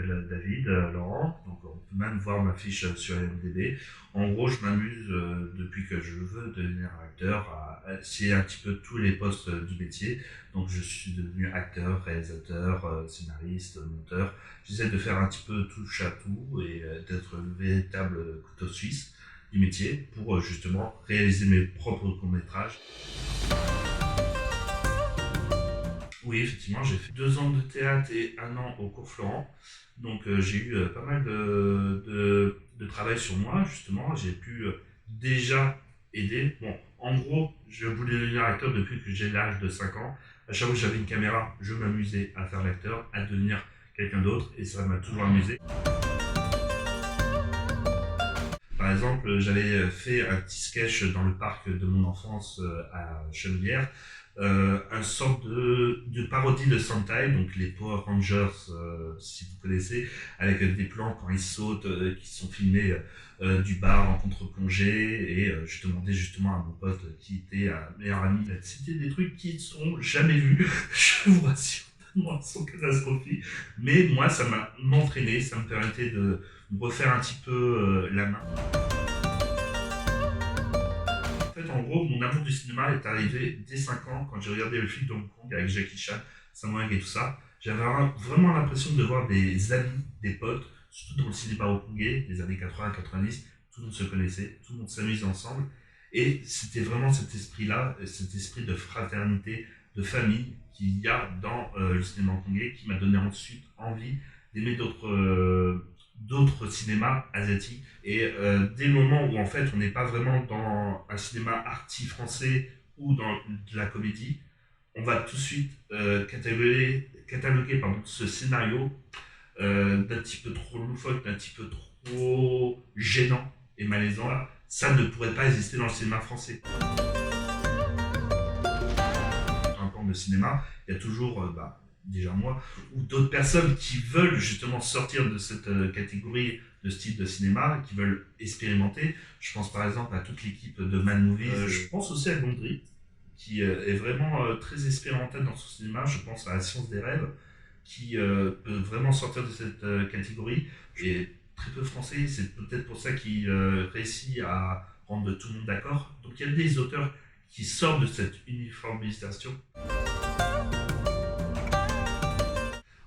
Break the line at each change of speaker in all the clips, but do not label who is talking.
m'appelle David Laurent, donc on peut même voir ma fiche sur IMDb. En gros, je m'amuse depuis que je veux devenir acteur à essayer un petit peu tous les postes du métier. Donc je suis devenu acteur, réalisateur, scénariste, monteur. J'essaie de faire un petit peu touche à tout et d'être le véritable couteau suisse du métier pour justement réaliser mes propres courts-métrages. Oui, effectivement, j'ai fait 2 ans de théâtre et 1 an au cours Florent. Donc j'ai eu pas mal de travail sur moi, justement. J'ai pu déjà aider. Bon, en gros, je voulais devenir acteur depuis que j'ai l'âge de 5 ans. À chaque fois que j'avais une caméra, je m'amusais à faire l'acteur, à devenir quelqu'un d'autre, et ça m'a toujours amusé. Par exemple, j'avais fait un petit sketch dans le parc de mon enfance à Chenevière, un sorte de parodie de Sentai, donc les Power Rangers, si vous connaissez, avec des plans quand ils sautent, qui sont filmés du bar en contre-plongée, et je demandais justement à mon pote qui était un meilleur ami, c'était des trucs qui ne sont jamais vus, je vous rassure, tellement ils sont catastrophiques, mais moi ça m'a entraîné, ça me permettait de me refaire un petit peu la main. En fait, en gros, mon amour du cinéma est arrivé dès 5 ans quand j'ai regardé le film Hong Kong avec Jackie Chan, Samwang et tout ça. J'avais vraiment l'impression de voir des amis, des potes, surtout dans le cinéma hongkongais des années 80-90. Tout le monde se connaissait, tout le monde s'amusait ensemble. Et c'était vraiment cet esprit-là, cet esprit de fraternité, de famille qu'il y a dans le cinéma hongkongais qui m'a donné ensuite envie d'aimer d'autres cinémas asiatiques. Et dès le moment où en fait on n'est pas vraiment dans un cinéma arty français ou dans de la comédie, on va tout de suite cataloguer ce scénario d'un petit peu trop loufoque, d'un petit peu trop gênant et malaisant. Ça ne pourrait pas exister dans le cinéma français. Un plan de cinéma, il y a toujours déjà moi, ou d'autres personnes qui veulent justement sortir de cette catégorie de style de cinéma, qui veulent expérimenter. Je pense par exemple à toute l'équipe de Man Movies. Je pense aussi à Gondry, qui est vraiment très expérimental dans son cinéma. Je pense à La Science des Rêves, qui peut vraiment sortir de cette catégorie. Et très peu français, c'est peut-être pour ça qu'il réussit à rendre tout le monde d'accord. Donc il y a des auteurs qui sortent de cette uniformisation.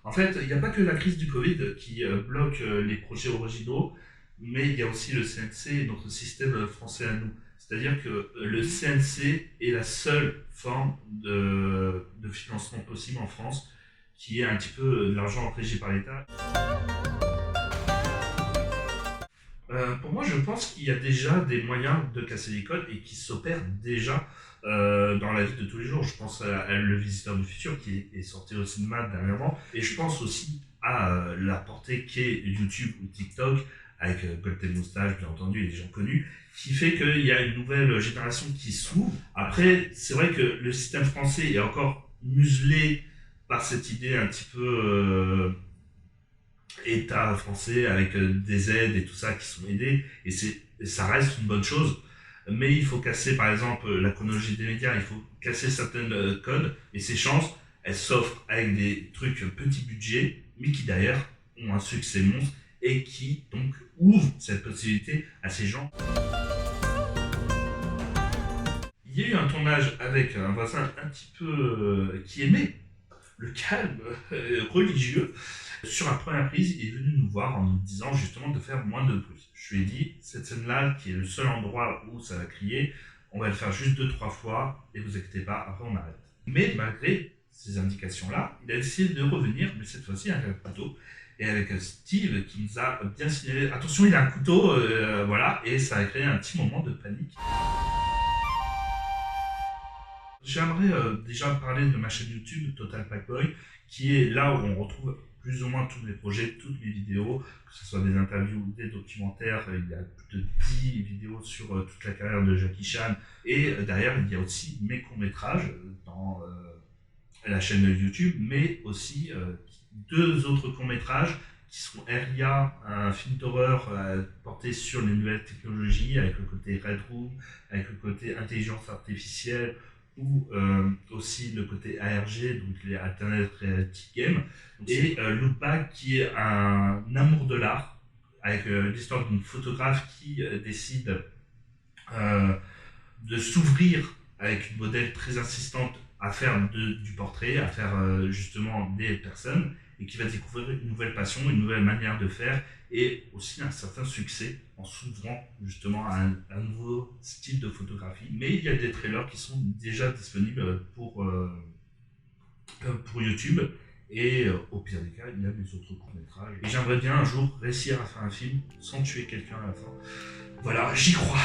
En fait, il n'y a pas que la crise du Covid qui bloque les projets originaux, mais il y a aussi le CNC, notre système français à nous. C'est-à-dire que le CNC est la seule forme de financement possible en France, qui est un petit peu de l'argent régi par l'État. Pour moi, je pense qu'il y a déjà des moyens de casser les codes et qui s'opèrent déjà dans la vie de tous les jours. Je pense à Le Visiteur du Futur qui est sorti au cinéma dernièrement. Et je pense aussi à la portée qu'est YouTube ou TikTok, avec Golden Moustache, bien entendu, et des gens connus, qui fait qu'il y a une nouvelle génération qui s'ouvre. Après, c'est vrai que le système français est encore muselé par cette idée un petit peu État français avec des aides et tout ça qui sont aidés, et ça reste une bonne chose. Mais il faut casser par exemple la chronologie des médias, il faut casser certains codes, et ces chances, elles s'offrent avec des trucs petit budget, mais qui derrière ont un succès monstre et qui donc ouvrent cette possibilité à ces gens. Il y a eu un tournage avec un voisin un petit peu qui aimait le calme religieux. Sur la première prise, il est venu nous voir en nous disant justement de faire moins de bruit. Je lui ai dit, cette scène-là, qui est le seul endroit où ça va crier, on va le faire juste 2-3 fois, et vous inquiétez pas, après on arrête. Mais malgré ces indications-là, il a décidé de revenir, mais cette fois-ci avec un couteau, et avec Steve qui nous a bien signalé, attention il a un couteau, voilà, et ça a créé un petit moment de panique. J'aimerais déjà parler de ma chaîne YouTube, Total Packboy, qui est là où on retrouve plus ou moins tous mes projets, toutes mes vidéos, que ce soit des interviews ou des documentaires. Il y a plus de 10 vidéos sur toute la carrière de Jackie Chan. Et derrière, il y a aussi mes courts-métrages dans la chaîne YouTube, mais aussi 2 autres courts-métrages qui sont Eria, un film d'horreur porté sur les nouvelles technologies, avec le côté Red Room, avec le côté intelligence artificielle, ou aussi le côté ARG, donc les Alternate Reality Game, et Loopback qui est un amour de l'art, avec l'histoire d'une photographe qui décide euh, de s'ouvrir avec une modèle très insistante à faire du portrait, à faire justement des personnes, et qui va découvrir une nouvelle passion, une nouvelle manière de faire, et aussi un certain succès en s'ouvrant justement à un nouveau style de photographie. Mais il y a des trailers qui sont déjà disponibles pour YouTube, et au pire des cas, il y a des autres courts-métrages. Et j'aimerais bien un jour réussir à faire un film sans tuer quelqu'un à la fin. Voilà, j'y crois.